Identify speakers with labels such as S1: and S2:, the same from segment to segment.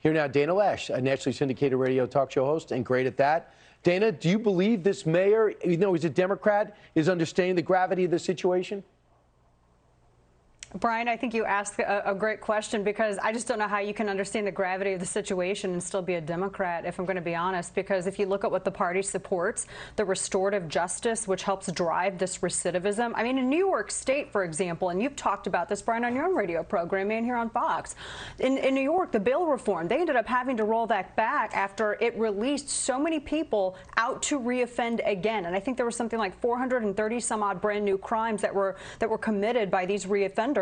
S1: Here now, Dana Loesch, a nationally syndicated radio talk show host, and great at that. Dana, do you believe this mayor, even though he's a Democrat, is understanding the gravity of the situation?
S2: Brian, I think you asked a great question, because I just don't know how you can understand the gravity of the situation and still be a Democrat, if I'm going to be honest, because if you look at what the party supports, the restorative justice, which helps drive this recidivism. I mean, in New York State, for example, and you've talked about this, Brian, on your own radio program and here on Fox, in New York, the bail reform, they ended up having to roll that back after it released so many people out to reoffend again. And I think there was something like 430 some odd brand new crimes that were committed by these reoffenders.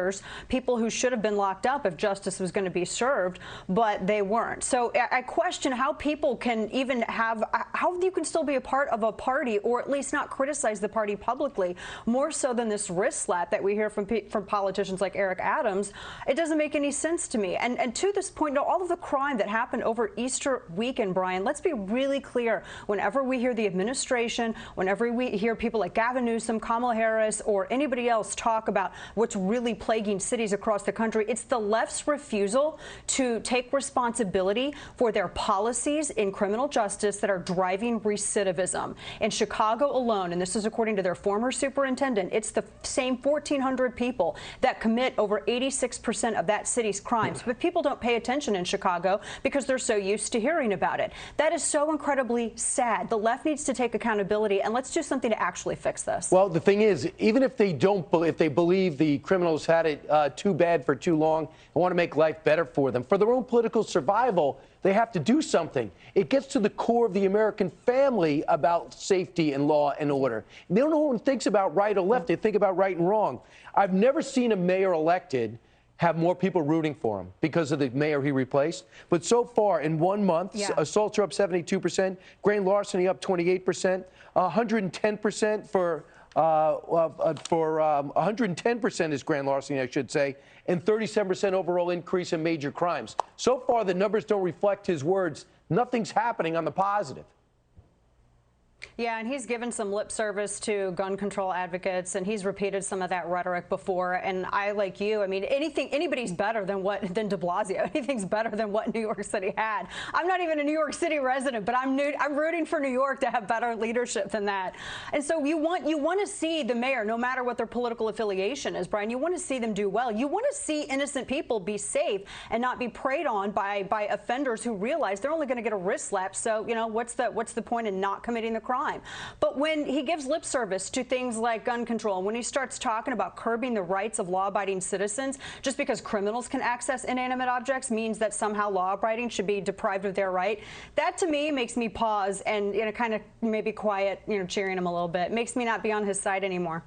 S2: People who should have been locked up if justice was going to be served, but they weren't. So I question how people can even how you can still be a part of a party, or at least not criticize the party publicly, more so than this wrist slap that we hear from politicians like Eric Adams. It doesn't make any sense to me. And to this point, all of the crime that happened over Easter weekend, Brian, let's be really clear. Whenever we hear the administration, whenever we hear people like Gavin Newsom, Kamala Harris, or anybody else talk about what's really plaguing cities across the country, it's the left's refusal to take responsibility for their policies in criminal justice that are driving recidivism. In Chicago alone, and this is according to their former superintendent, it's the same 1,400 people that commit over 86% of that city's crimes. But people don't pay attention in Chicago because they're so used to hearing about it. That is so incredibly sad. The left needs to take accountability, and let's do something to actually fix this.
S1: Well, the thing is, even if they believe the criminals had it too bad for too long and want to make life better for them, for their own political survival, they have to do something. It gets to the core of the American family about safety and law and order. No one thinks about right or left. They think about right and wrong. I've never seen a mayor elected have more people rooting for him because of the mayor he replaced. But so far, in 1 month, assaults are up 72%, grand larceny up 28%, 110% for 110% is grand larceny, I should say, and 37% overall increase in major crimes. So far, the numbers don't reflect his words. Nothing's happening on the positive.
S2: Yeah, and he's given some lip service to gun control advocates, and he's repeated some of that rhetoric before. And I, like you, I mean, anybody's better than de Blasio. Anything's better than what New York City had. I'm not even a New York City resident, but I'm rooting for New York to have better leadership than that. And so you want to see the mayor, no matter what their political affiliation is, Brian, you want to see them do well. You want to see innocent people be safe and not be preyed on by offenders who realize they're only going to get a wrist slap. So, you know, what's the point in not committing the crime? But when he gives lip service to things like gun control, when he starts talking about curbing the rights of law-abiding citizens, just because criminals can access inanimate objects means that somehow law-abiding should be deprived of their right, that to me makes me pause and, you know, kind of maybe quiet, you know, cheering him a little bit. Makes me not be on his side anymore.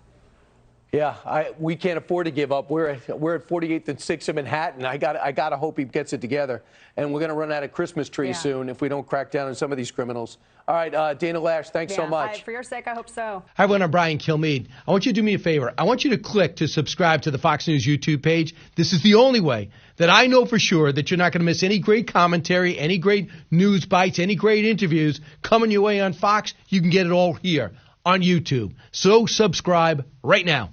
S1: Yeah, we can't afford to give up. We're at 48th and 6th in Manhattan. I gotta hope he gets it together. And we're going to run out of Christmas trees soon if we don't crack down on some of these criminals. All right, Dana Loesch, thanks so much.
S2: For your sake, I hope so.
S3: Hi, everyone. I'm Brian Kilmeade. I want you to do me a favor. I want you to click to subscribe to the Fox News YouTube page. This is the only way that I know for sure that you're not going to miss any great commentary, any great news bites, any great interviews coming your way on Fox. You can get it all here on YouTube. So subscribe right now.